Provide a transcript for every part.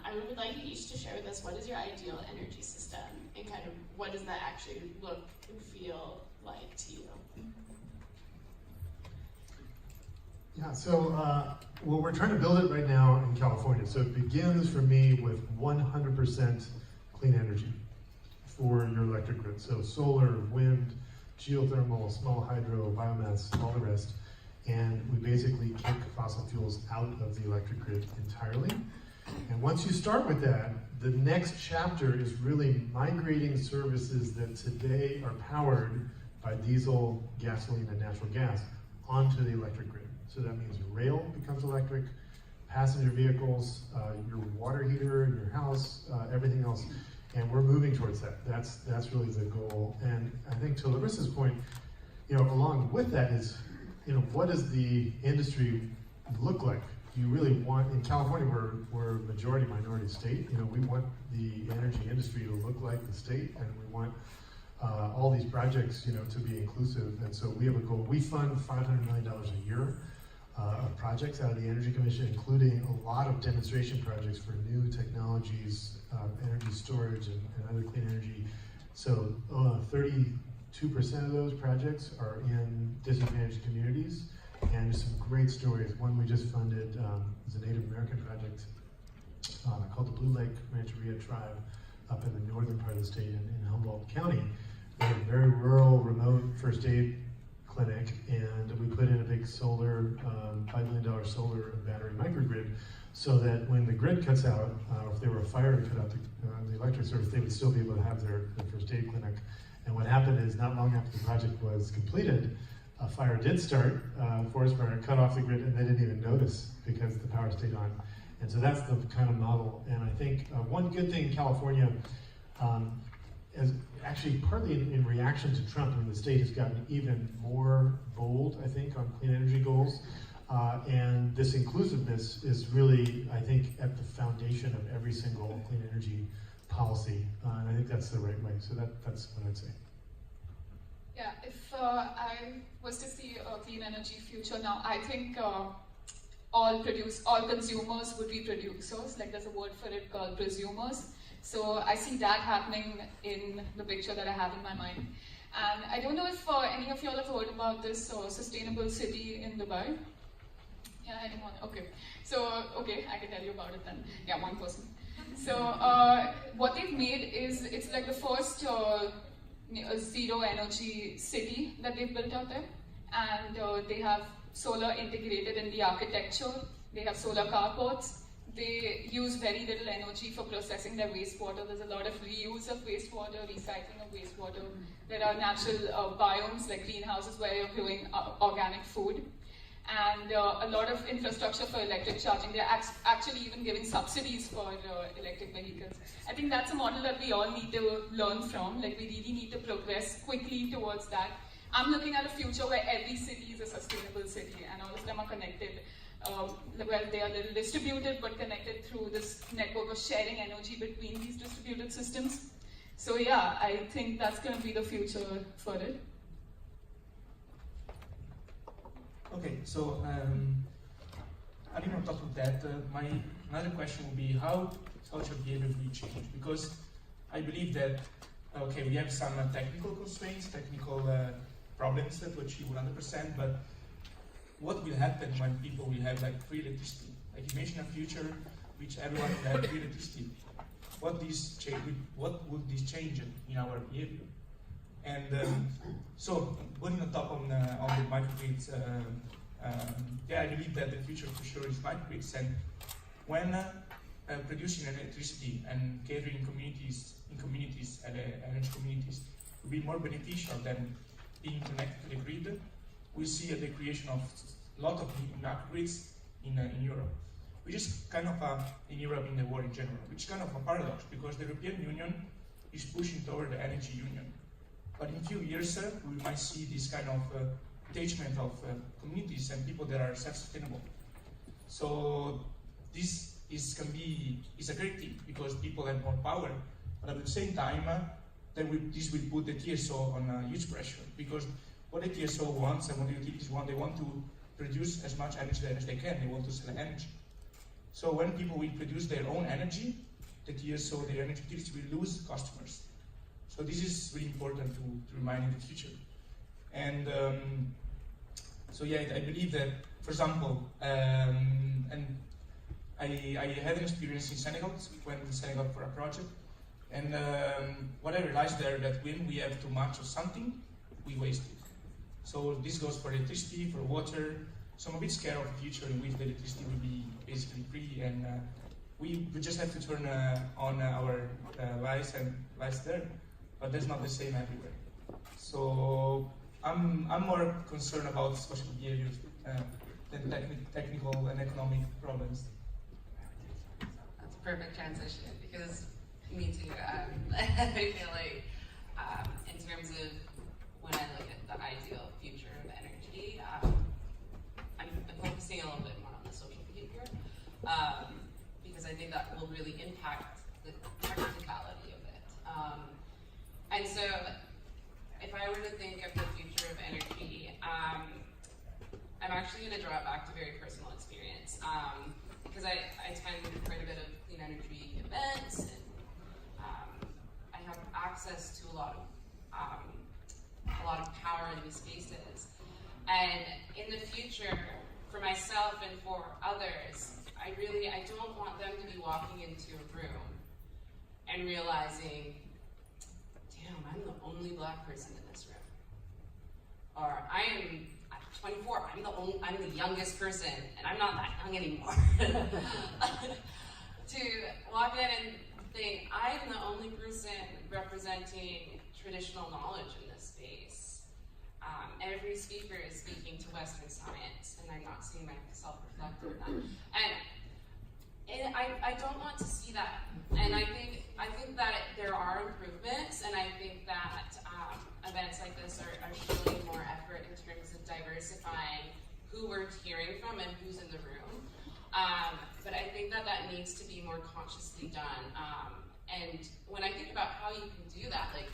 I would like you each to share with us what is your ideal energy system and kind of what does that actually look and feel like to you? Yeah, so well, we're trying to build it right now in California. So it begins for me with 100% clean energy for your electric grid. So solar, wind, geothermal, small hydro, biomass, all the rest. And we basically kick fossil fuels out of the electric grid entirely. And once you start with that, the next chapter is really migrating services that today are powered by diesel, gasoline, and natural gas onto the electric grid. So that means your rail becomes electric, passenger vehicles, your water heater in your house, everything else. And we're moving towards that. That's really the goal. And I think to Larissa's point, along with that is, what does the industry look like? Do you really want, in California, we're a majority minority state. We want the energy industry to look like the state, and we want all these projects, to be inclusive. And so we have a goal. We fund $500 million a year of projects out of the Energy Commission, including a lot of demonstration projects for new technologies, energy storage, and other clean energy. So 32% of those projects are in disadvantaged communities, and there's some great stories. One we just funded is a Native American project called the Blue Lake Rancheria Tribe up in the northern part of the state in Humboldt County. They have a very rural, remote first aid clinic, and we put in a big solar, $5 million solar and battery microgrid, so that when the grid cuts out, or if there were a fire to cut out the electric service, they would still be able to have their first aid clinic. And what happened is, not long after the project was completed, a fire did start, forest fire, cut off the grid, and they didn't even notice because the power stayed on. And so that's the kind of model. And I think one good thing in California, is actually partly in reaction to Trump, the state has gotten even more bold, I think, on clean energy goals. And this inclusiveness is really, I think, at the foundation of every single clean energy policy. And I think that's the right way. So that's what I'd say. Yeah, if I was to see a clean energy future now, I think all consumers would be producers. Like, there's a word for it called prosumers. So I see that happening in the picture that I have in my mind. And I don't know if any of you all have heard about this sustainable city in Dubai. Yeah, anyone? Okay. So, okay, I can tell you about it then. Yeah, one person. So what they've made is, it's like the first zero energy city that they've built out there. And they have solar integrated in the architecture. They have solar carports. They use very little energy for processing their wastewater. There's a lot of reuse of wastewater, recycling of wastewater. There are natural biomes like greenhouses where you're growing organic food. And a lot of infrastructure for electric charging. They're actually even giving subsidies for electric vehicles. I think that's a model that we all need to learn from. Like, we really need to progress quickly towards that. I'm looking at a future where every city is a sustainable city and all of them are connected. Well, they are a little distributed but connected through this network of sharing energy between these distributed systems. So yeah, I think that's going to be the future for it. Okay, so I think on top of that, my another question would be how social behavior will change, because I believe that we have some technical constraints, technical problems to achieve 100%, but what will happen when people will have like free electricity? Like, imagine a future which everyone will have free electricity. What would this change in our behavior? And so, going on top on the microgrids, I believe that the future for sure is microgrids. And when producing electricity and catering communities and energy communities will be more beneficial than being connected to the grid, we see the creation of a lot of microgrids in Europe, which is kind of in Europe, in the world in general, which is kind of a paradox, because the European Union is pushing toward the energy union. But in a few years, we might see this kind of detachment of communities and people that are self-sustainable. So this is a great thing, because people have more power, but at the same time, this will put the TSO on huge pressure, because what the TSO wants and what the utilities want, they want to produce as much energy as they can. They want to sell energy. So when people will produce their own energy, the TSO, their energy utility, will lose customers. So this is really important to remind in the future. And so yeah, I believe that, for example, and I had an experience in Senegal, went to Senegal for a project, and what I realized there, that when we have too much of something, we waste it. So this goes for electricity, for water. So I'm a bit scared of the future in which the electricity will be basically free, and we just have to turn on our lights there, but that's not the same everywhere. So I'm more concerned about social behaviors than technical and economic problems. That's a perfect transition, because me too. I feel like in terms of when I look at the ideal future of energy, I'm focusing a little bit more on the social behavior, because I think that will really impact the practicality of it. And so, if I were to think of the future of energy, I'm actually going to draw it back to very personal experience, because I attend quite a bit of clean energy events, and I have access to a lot of power in these spaces. And in the future, for myself and for others, I don't want them to be walking into a room and realizing, damn, I'm the only Black person in this room. Or I am 24, I'm the youngest person, and I'm not that young anymore. To walk in and think, I'm the only person representing traditional knowledge in this space. Every speaker is speaking to Western science, and I'm not seeing myself reflected in that. And I don't want to see that. And I think that there are improvements, and I think that events like this are showing more effort in terms of diversifying who we're hearing from and who's in the room. But I think that needs to be more consciously done. And when I think about how you can do that, like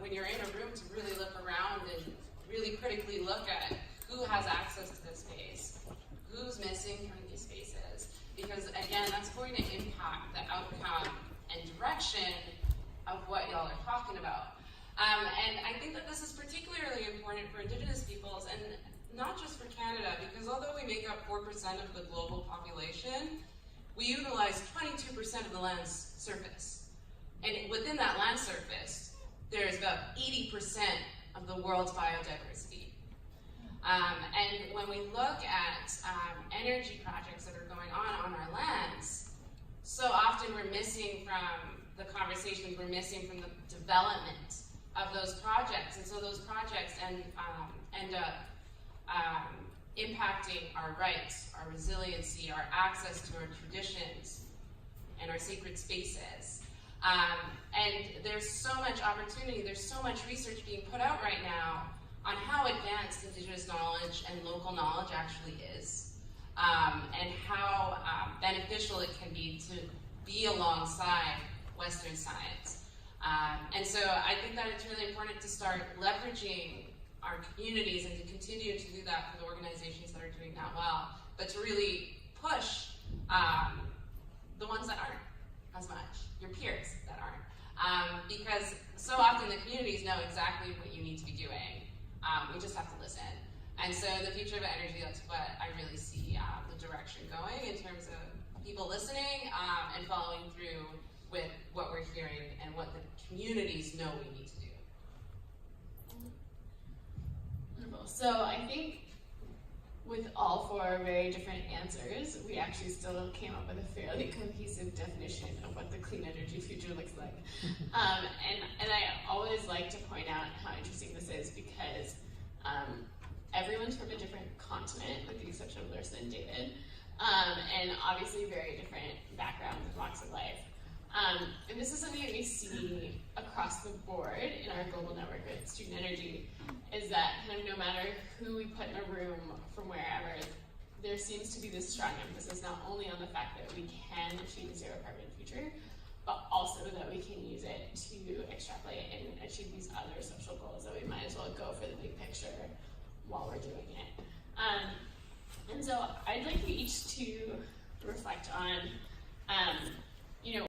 when you're in a room, to really look around and really critically look at who has access to this space, who's missing from these spaces, because again, that's going to impact the outcome and direction of what y'all are talking about. And I think that this is particularly important for Indigenous peoples, and not just for Canada, because although we make up 4% of the global population, we utilize 22% of the land's surface. And within that land surface, there's about 80% of the world's biodiversity. And when we look at energy projects that are going on our lands, so often we're missing from the conversations, we're missing from the development of those projects. And so those projects end up impacting our rights, our resiliency, our access to our traditions, and our sacred spaces. And there's so much opportunity, there's so much research being put out right now on how advanced Indigenous knowledge and local knowledge actually is, and how beneficial it can be to be alongside Western science. And so I think that it's really important to start leveraging our communities and to continue to do that for the organizations that are doing that well, but to really push the ones that aren't as much, your peers that aren't. Because so often the communities know exactly what you need to be doing. We just have to listen. And so the future of energy, that's what I really see the direction going in terms of people listening and following through with what we're hearing and what the communities know we need to do. Wonderful. So I think with all four very different answers, we actually still came up with a fairly cohesive definition of what the clean energy future looks like. And I always like to point out how interesting this is, because everyone's from a different continent, with the exception of Larissa and David, and obviously very different backgrounds and walks of life. And this is something that we see across the board in our global network at Student Energy, is that kind of no matter who we put in a room from wherever, there seems to be this strong emphasis not only on the fact that we can achieve a zero carbon future, but also that we can use it to extrapolate and achieve these other social goals, that we might as well go for the big picture while we're doing it. And so I'd like you each to reflect on